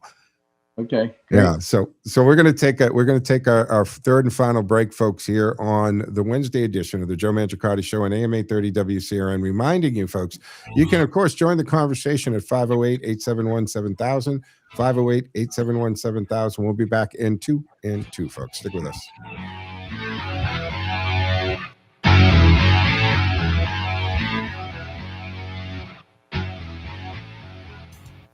Okay. Great. Yeah. So we're going to take our third and final break, folks, here on the Wednesday edition of the Joe Mangiacotti Show on AM 830 WCRN. Reminding you, folks, you can of course join the conversation at 508-871-7000. 508-871-7000. We'll be back in two, folks. Stick with us.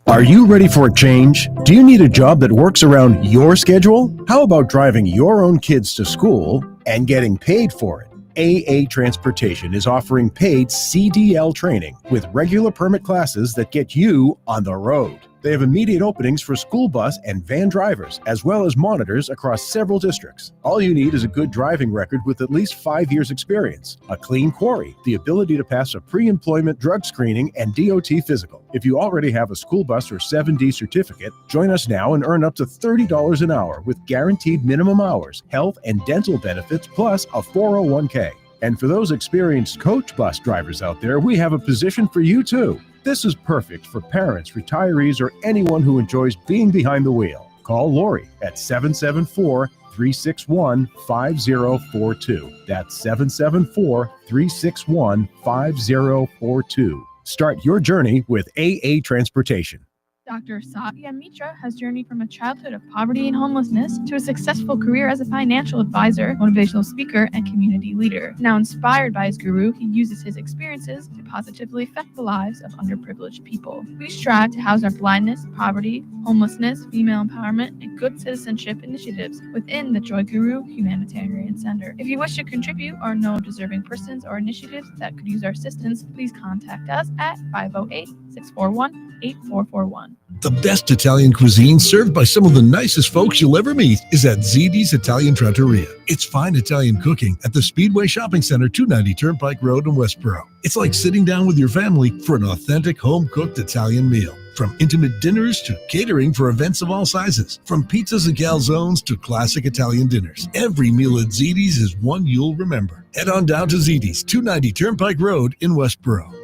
Are you ready for a change? Do you need a job that works around your schedule? How about driving your own kids to school and getting paid for it? AA Transportation is offering paid CDL training with regular permit classes that get you on the road. They have immediate openings for school bus and van drivers, as well as monitors across several districts. All you need is a good driving record with at least 5 years experience, a clean quarry, the ability to pass a pre-employment drug screening and DOT physical. If you already have a school bus or 7D certificate, join us now and earn up to $30 an hour with guaranteed minimum hours, health and dental benefits, plus a 401k. And for those experienced coach bus drivers out there, we have a position for you too. This is perfect for parents, retirees, or anyone who enjoys being behind the wheel. Call Lori at 774-361-5042. That's 774-361-5042. Start your journey with AA Transportation. Dr. Satya Mitra has journeyed from a childhood of poverty and homelessness to a successful career as a financial advisor, motivational speaker, and community leader. Now inspired by his guru, he uses his experiences to positively affect the lives of underprivileged people. We strive to house our blindness, poverty, homelessness, female empowerment, and good citizenship initiatives within the Joy Guru Humanitarian Center. If you wish to contribute or know deserving persons or initiatives that could use our assistance, please contact us at 508-641-8441. The best Italian cuisine served by some of the nicest folks you'll ever meet is at Ziti's Italian Trattoria. It's fine Italian cooking at the Speedway Shopping Center, 290 Turnpike Road in Westboro. It's like sitting down with your family for an authentic home-cooked Italian meal. From intimate dinners to catering for events of all sizes. From pizzas and calzones to classic Italian dinners. Every meal at Ziti's is one you'll remember. Head on down to Ziti's, 290 Turnpike Road in Westboro.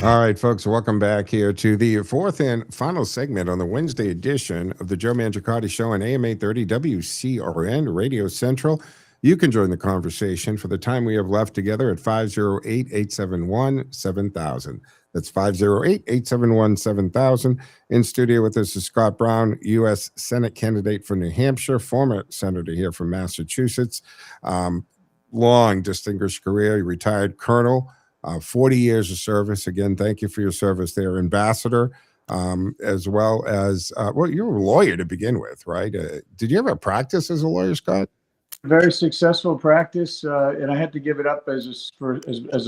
All right, folks, welcome back here to the fourth and final segment on the Wednesday edition of the Joe Mangiacotti Show on AM 830 WCRN Radio Central. You can join the conversation for the time we have left together at 508-871-7000. That's 508-871-7000. In studio with us is Scott Brown, U.S. Senate candidate for New Hampshire, former senator here from Massachusetts. Long distinguished career, retired colonel. 40 years of service. Again, thank you for your service there, Ambassador, as well as, well, you were a lawyer to begin with, right? Did you ever practice as a lawyer, Scott? Very successful practice, and I had to give it up as a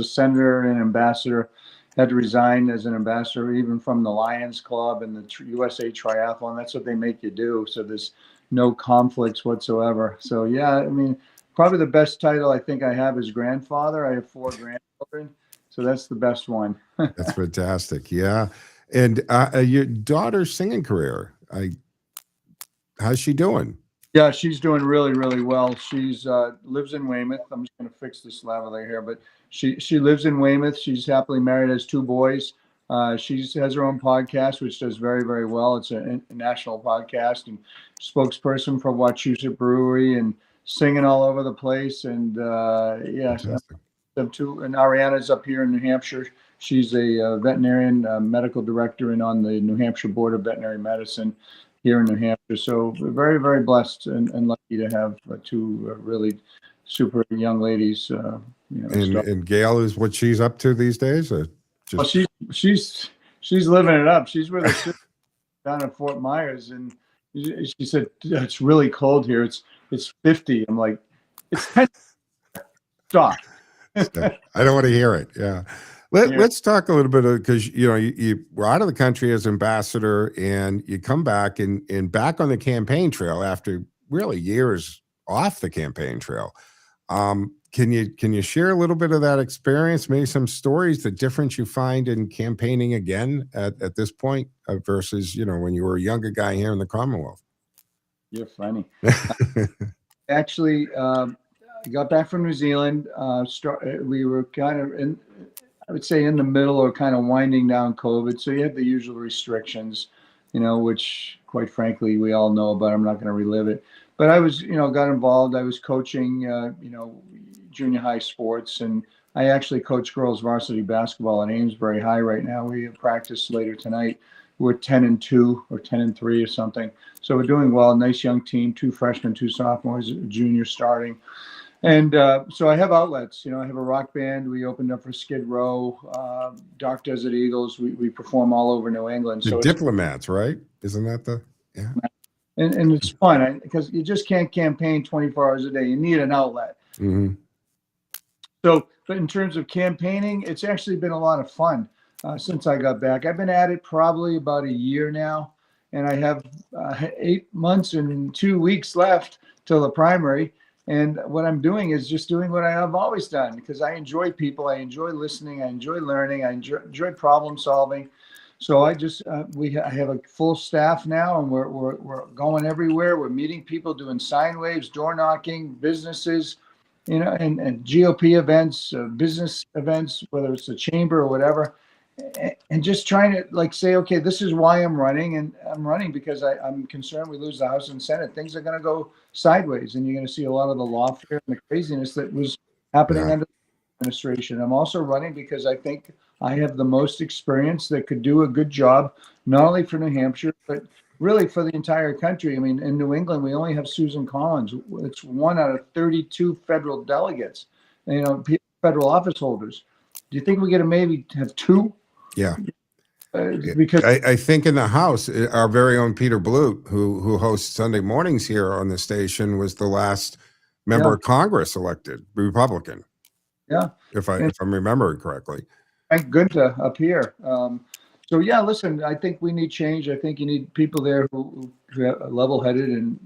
senator and ambassador. Had to resign as an ambassador, even from the Lions Club and the USA Triathlon. That's what they make you do. So there's no conflicts whatsoever. So, yeah, I mean, probably the best title I think I have is grandfather. I have 4 grandchildren. So that's the best one. That's fantastic. Yeah. And your daughter's singing career, how's she doing? Yeah, she's doing really, really well. She's lives in Weymouth. I'm just going to fix this lavalier here, but she lives in Weymouth. She's happily married, has 2 boys. She has her own podcast, which does very, very well. It's a national podcast, and spokesperson for Wachusett Brewery, and singing all over the place. And yeah. Fantastic. Them 2, and Ariana's up here in New Hampshire. She's a veterinarian, medical director, and on the New Hampshire Board of Veterinary Medicine here in New Hampshire. So we're very, very blessed and lucky to have 2 really super young ladies. And Gail is what she's up to these days? Or just... Well, she's living it up. She's with her sister down in Fort Myers, and she said it's really cold here. It's 50. I'm like, it's 10. Stop. I don't want to hear it. Yeah. Let's talk a little bit because, you were out of the country as ambassador and you come back and back on the campaign trail after really years off the campaign trail. Can you share a little bit of that experience, maybe some stories, the difference you find in campaigning again at this point versus, when you were a younger guy here in the Commonwealth? You're funny. Actually, I got back from New Zealand. We were kind of I would say in the middle or kind of winding down COVID. So you have the usual restrictions, which quite frankly, we all know about. I'm not going to relive it, but I was, got involved. I was coaching, junior high sports, and I actually coach girls varsity basketball at Amesbury High right now. We practice later tonight. We're 10-2 or 10-3 or something. So we're doing well. Nice young team, 2 freshmen, 2 sophomores, a junior starting. And so I have outlets. I have a rock band. We opened up for Skid Row, Dark Desert Eagles. We perform all over New England. The Diplomats, right? Isn't that yeah? And it's fun because you just can't campaign 24 hours a day. You need an outlet. Mm-hmm. So, but in terms of campaigning, it's actually been a lot of fun since I got back. I've been at it probably about a year now, and I have 8 months and 2 weeks left till the primary. And what I'm doing is just doing what I have always done because I enjoy people. I enjoy listening. I enjoy learning. I enjoy problem solving. So I just I have a full staff now, and we're going everywhere. We're meeting people, doing sign waves, door knocking, businesses, and GOP events, business events, whether it's the chamber or whatever, and just trying to say, okay, this is why I'm running, and I'm running because I'm concerned we lose the House and Senate. Things are going to go sideways, and you're going to see a lot of the lawfare and the craziness that was happening under the administration. I'm also running because I think I have the most experience that could do a good job, not only for New Hampshire, but really for the entire country. I mean, in New England, we only have Susan Collins. It's 1 out of 32 federal delegates, federal office holders. Do you think we get to maybe have 2? Yeah. Because I think in the House, our very own Peter Blute, who hosts Sunday mornings here on the station, was the last member of Congress elected, Republican. Yeah. If I'm remembering correctly. Frank Gunter up here. So yeah, listen, I think we need change. I think you need people there who are level-headed, and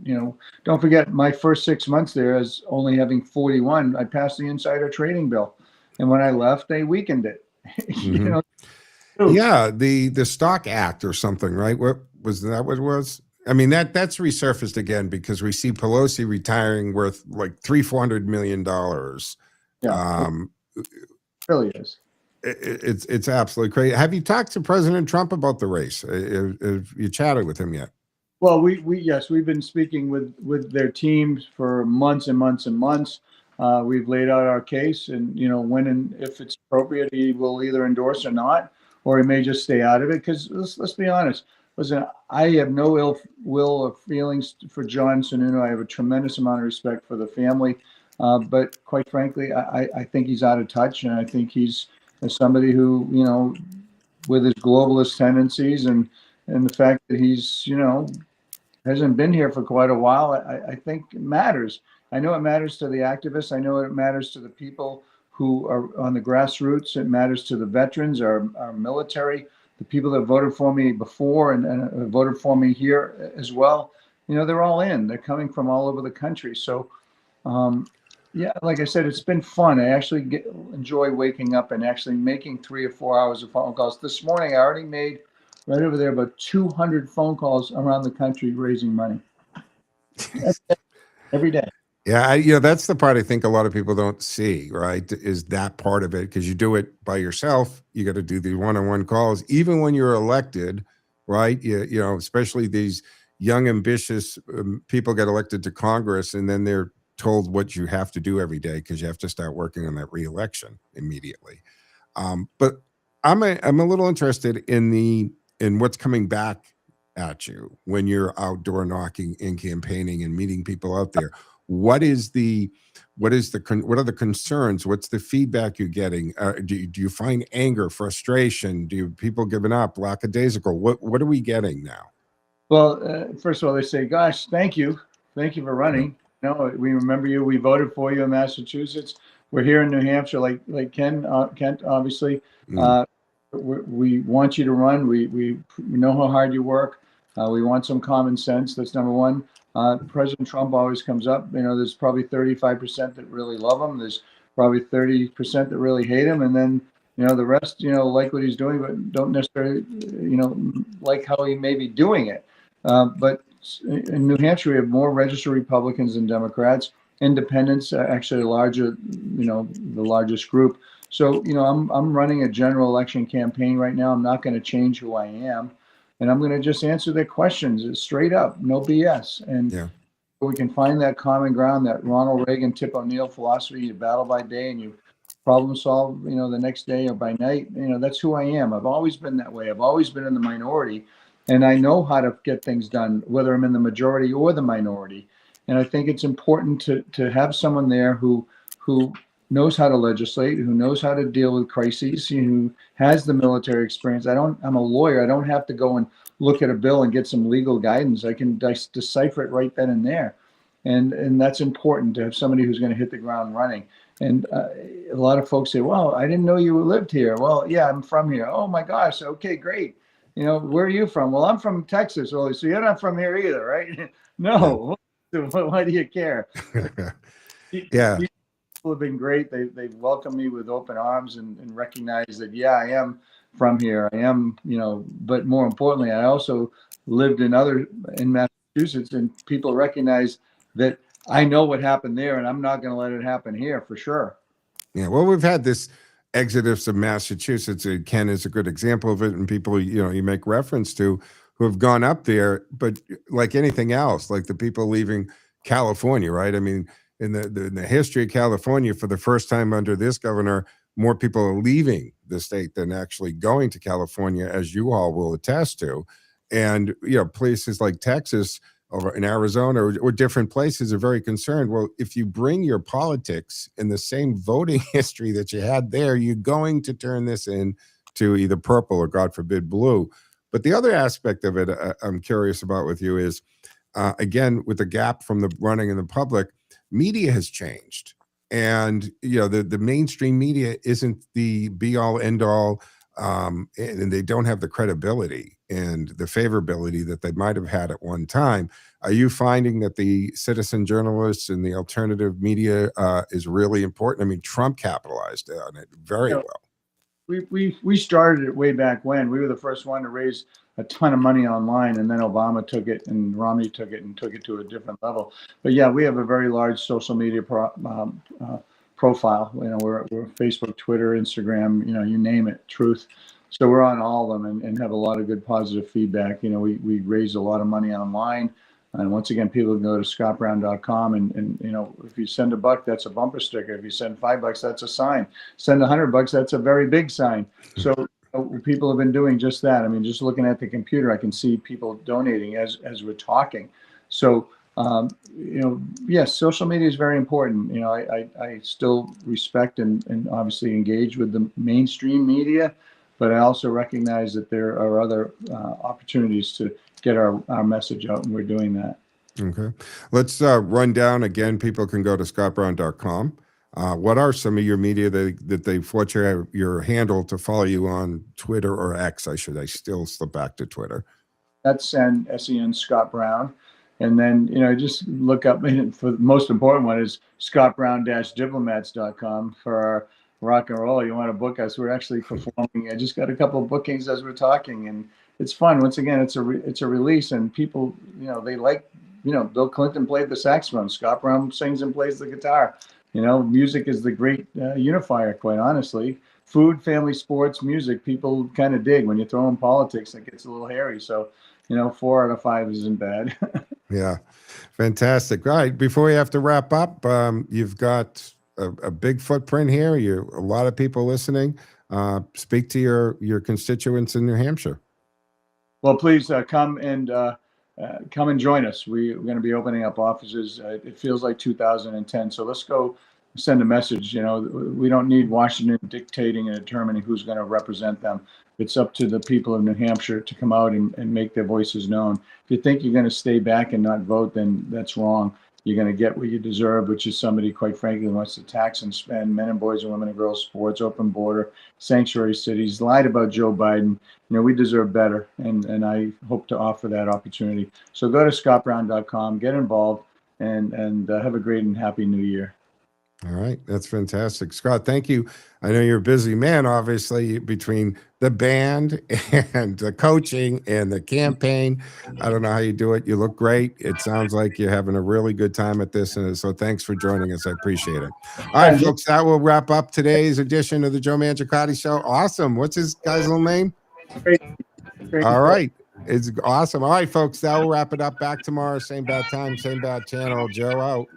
don't forget my first 6 months there as only having 41. I passed the insider trading bill, and when I left, they weakened it. Yeah, the Stock Act or something, right? What was that? What it was? I mean, that's resurfaced again because we see Pelosi retiring worth like $300-400 million. Yeah, it really is. It's absolutely crazy. Have you talked to President Trump about the race? Have you chatted with him yet? Well, we've been speaking with their teams for months and months and months. We've laid out our case, and when and if it's appropriate, he will either endorse or not, or he may just stay out of it. Because let's be honest. Listen, I have no ill will or feelings for John Sununu. I have a tremendous amount of respect for the family, but quite frankly, I think he's out of touch, and I think he's somebody who, with his globalist tendencies and the fact that he's, hasn't been here for quite a while, I think it matters. I know it matters to the activists. I know it matters to the people who are on the grassroots. It matters to the veterans, our military, the people that voted for me before and voted for me here as well. They're all in. They're coming from all over the country. So, yeah, like I said, it's been fun. I actually enjoy waking up and actually making 3 or 4 hours of phone calls. This morning, I already made right over there about 200 phone calls around the country raising money every day. Yeah, that's the part I think a lot of people don't see, right? Is that part of it, because you do it by yourself. You got to do the one-on-one calls, even when you're elected, right? Especially these young, ambitious people get elected to Congress, and then they're told what you have to do every day because you have to start working on that re-election immediately. But I'm a little interested in what's coming back at you when you're outdoor knocking and campaigning and meeting people out there. What are the concerns? What's the feedback you're getting? Do you find anger, frustration? Do people giving up, lackadaisical? What are we getting now? Well, first of all, they say, "Gosh, thank you for running." We remember you. We voted for you in Massachusetts. We're here in New Hampshire, like Kent, obviously. We want you to run. We know how hard you work. We want some common sense. That's number one. President Trump always comes up. There's probably 35% that really love him. There's probably 30% that really hate him, and then the rest, like what he's doing, but don't necessarily, like how he may be doing it. But in New Hampshire, we have more registered Republicans than Democrats. Independents are actually the largest group. So, I'm running a general election campaign right now. I'm not going to change who I am. And I'm going to just answer their questions straight up, no BS. And we can find that common ground, that Ronald Reagan, Tip O'Neill philosophy. You battle by day and you problem solve, the next day or by night. That's who I am. I've always been that way. I've always been in the minority. And I know how to get things done, whether I'm in the majority or the minority. And I think it's important to have someone there who knows how to legislate, who knows how to deal with crises, who has the military experience. I'm a lawyer. I don't have to go and look at a bill and get some legal guidance. I can decipher it right then and there. And that's important to have somebody who's going to hit the ground running. And a lot of folks say, well, I didn't know you lived here. Well, yeah, I'm from here. Oh my gosh. Okay, great. Where are you from? Well, I'm from Texas. Well, so you're not from here either, right? No. Why do you care? Yeah. People have been great. They've welcomed me with open arms and recognized that, yeah, I am from here. I am, but more importantly, I also lived in Massachusetts, and people recognize that I know what happened there, and I'm not going to let it happen here for sure. Yeah. Well, we've had this exodus of Massachusetts. Ken is a good example of it, and people, you make reference to who have gone up there, but like anything else, like the people leaving California, right? I mean, in the history of California, for the first time under this governor, more people are leaving the state than actually going to California, as you all will attest to. And, places like Texas or in Arizona or different places are very concerned. Well, if you bring your politics in the same voting history that you had there, you're going to turn this into either purple or, God forbid, blue. But the other aspect of it I'm curious about with you is, again, with the gap from the running in the public, media has changed. And, the mainstream media isn't the be all end all. And they don't have the credibility and the favorability that they might have had at one time. Are you finding that the citizen journalists and the alternative media is really important? I mean, Trump capitalized on it very well. We started it way back when. We were the first one to raise a ton of money online, and then Obama took it and Romney took it and took it to a different level. But yeah, we have a very large social media profile. We're Facebook, Twitter, Instagram, you name it, Truth. So we're on all of them and have a lot of good positive feedback. We raise a lot of money online. And once again, people can go to scottbrown.com and if you send $1, that's a bumper sticker. If you send $5, that's a sign. Send $100, that's a very big sign. So people have been doing just that. I mean, just looking at the computer, I can see people donating as we're talking. So, yes, social media is very important. I still respect and obviously engage with the mainstream media, but I also recognize that there are other opportunities to get our message out, and we're doing that. Okay. Let's run down again. People can go to scottbrown.com. What are some of your media what's your handle to follow you on Twitter or X? I still slip back to Twitter. That's SEN Scott Brown. And then, just look up, for the most important one is scottbrown-diplomats.com for our rock and roll. You want to book us? We're actually performing. I just got a couple of bookings as we're talking, and it's fun. Once again, it's a release, and people, they like, Bill Clinton played the saxophone. Scott Brown sings and plays the guitar. Music is the great unifier, quite honestly. Food, family, sports, music, people kind of dig. When you throw in politics, it gets a little hairy. So, 4 out of 5 isn't bad. Yeah. Fantastic. All right. Before we have to wrap up, you've got a big footprint here. A lot of people listening. Speak to your constituents in New Hampshire. Well, please come and join us. We're going to be opening up offices. It feels like 2010. So let's go send a message. We don't need Washington dictating and determining who's going to represent them. It's up to the people of New Hampshire to come out and make their voices known. If you think you're going to stay back and not vote, then that's wrong. You're going to get what you deserve, which is somebody, quite frankly, who wants to tax and spend men and boys and women and girls, sports, open border, sanctuary cities, lied about Joe Biden. We deserve better, and I hope to offer that opportunity. So go to scottbrown.com, get involved, and have a great and happy new year. All right. That's fantastic. Scott, thank you. I know you're a busy man, obviously, between the band and the coaching and the campaign. I don't know how you do it. You look great. It sounds like you're having a really good time at this. And so thanks for joining us. I appreciate it. All right, folks, that will wrap up today's edition of the Joe Mangiacotti Show. Awesome. What's his guy's little name? Great. All right. It's awesome. All right, folks, that will wrap it up. Back tomorrow. Same bad time, same bad channel. Joe out.